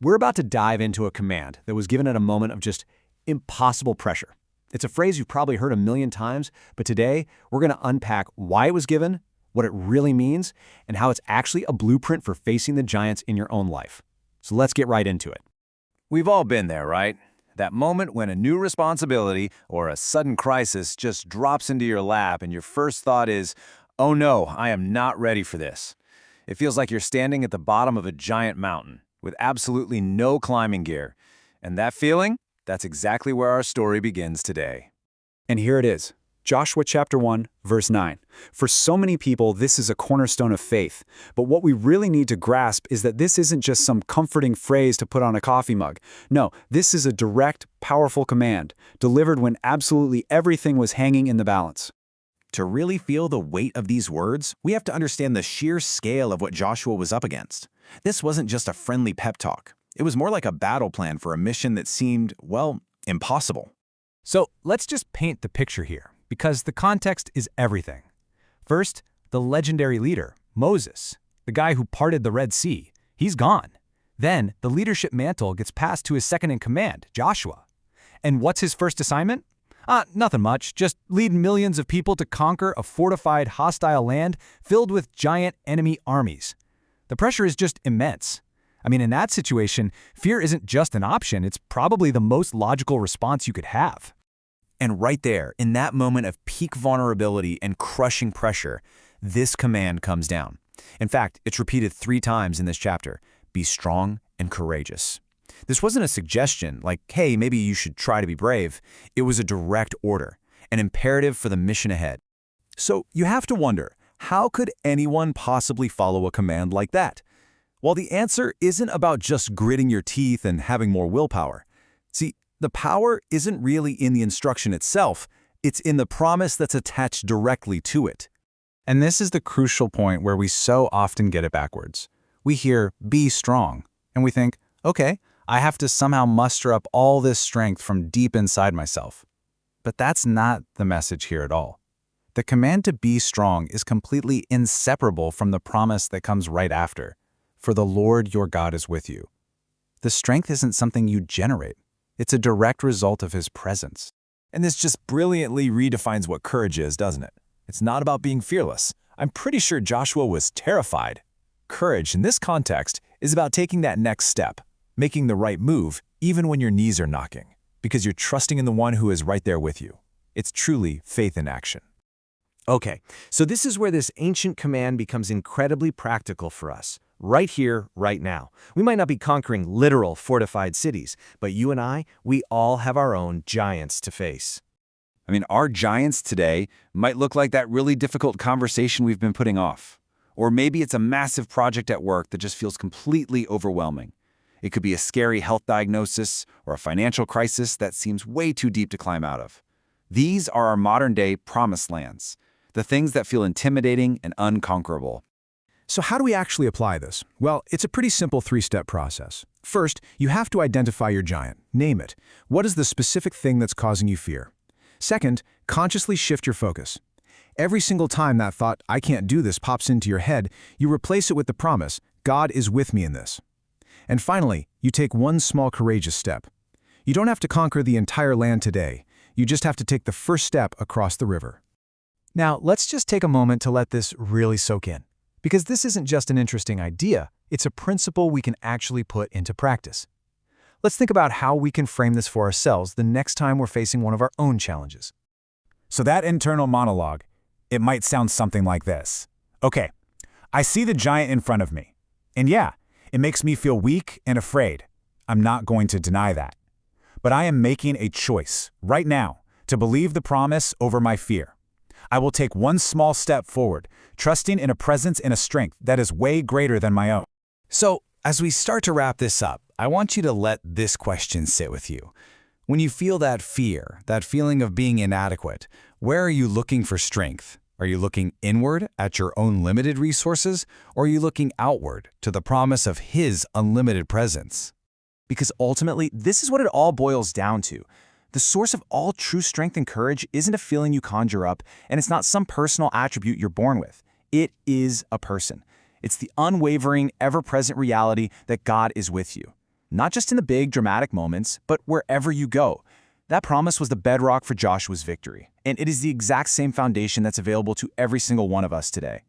We're about to dive into a command that was given at a moment of just impossible pressure. It's a phrase you've probably heard a million times, but today we're going to unpack why it was given, what it really means, and how it's actually a blueprint for facing the giants in your own life. So let's get right into it. We've all been there, right? That moment when a new responsibility or a sudden crisis just drops into your lap and your first thought is, oh no, I am not ready for this. It feels like you're standing at the bottom of a giant mountain with absolutely no climbing gear. And that feeling? That's exactly where our story begins today. And here it is, Joshua chapter 1, verse 9. For so many people, this is a cornerstone of faith. But what we really need to grasp is that this isn't just some comforting phrase to put on a coffee mug. No, this is a direct, powerful command, delivered when absolutely everything was hanging in the balance. To really feel the weight of these words, we have to understand the sheer scale of what Joshua was up against. This wasn't just a friendly pep talk. It was more like a battle plan for a mission that seemed, well, impossible. So let's just paint the picture here, because the context is everything. First, the legendary leader, Moses, the guy who parted the Red Sea, he's gone. Then, the leadership mantle gets passed to his second-in-command, Joshua. And what's his first assignment? Nothing much, just lead millions of people to conquer a fortified, hostile land filled with giant enemy armies. The pressure is just immense. I mean, in that situation, fear isn't just an option, it's probably the most logical response you could have. And right there, in that moment of peak vulnerability and crushing pressure, this command comes down. In fact, it's repeated 3 times in this chapter. Be strong and courageous. This wasn't a suggestion like, hey, maybe you should try to be brave. It was a direct order, an imperative for the mission ahead. So you have to wonder, how could anyone possibly follow a command like that? Well, the answer isn't about just gritting your teeth and having more willpower. See, the power isn't really in the instruction itself, it's in the promise that's attached directly to it. And this is the crucial point where we so often get it backwards. We hear, be strong, and we think, okay, I have to somehow muster up all this strength from deep inside myself. But that's not the message here at all. The command to be strong is completely inseparable from the promise that comes right after. For the Lord your God is with you. The strength isn't something you generate. It's a direct result of His presence. And this just brilliantly redefines what courage is, doesn't it? It's not about being fearless. I'm pretty sure Joshua was terrified. Courage, in this context, is about taking that next step, making the right move, even when your knees are knocking, because you're trusting in the one who is right there with you. It's truly faith in action. Okay, so this is where this ancient command becomes incredibly practical for us. Right here, right now. We might not be conquering literal fortified cities, but you and I, we all have our own giants to face. I mean, our giants today might look like that really difficult conversation we've been putting off. Or maybe it's a massive project at work that just feels completely overwhelming. It could be a scary health diagnosis or a financial crisis that seems way too deep to climb out of. These are our modern-day promised lands, the things that feel intimidating and unconquerable. So how do we actually apply this? Well, it's a pretty simple 3-step process. First, you have to identify your giant. Name it. What is the specific thing that's causing you fear? Second, consciously shift your focus. Every single time that thought, I can't do this, pops into your head, you replace it with the promise, God is with me in this. And finally, you take one small courageous step. You don't have to conquer the entire land today. You just have to take the first step across the river. Now, let's just take a moment to let this really soak in. Because this isn't just an interesting idea, it's a principle we can actually put into practice. Let's think about how we can frame this for ourselves the next time we're facing one of our own challenges. So that internal monologue, it might sound something like this. Okay, I see the giant in front of me. And yeah, it makes me feel weak and afraid. I'm not going to deny that. But I am making a choice right now to believe the promise over my fear. I will take one small step forward, trusting in a presence and a strength that is way greater than my own. So, as we start to wrap this up, I want you to let this question sit with you. When you feel that fear, that feeling of being inadequate, where are you looking for strength? Are you looking inward at your own limited resources, or are you looking outward to the promise of His unlimited presence? Because ultimately, this is what it all boils down to. The source of all true strength and courage isn't a feeling you conjure up, and it's not some personal attribute you're born with. It is a person. It's the unwavering, ever-present reality that God is with you. Not just in the big, dramatic moments, but wherever you go. That promise was the bedrock for Joshua's victory, and it is the exact same foundation that's available to every single one of us today.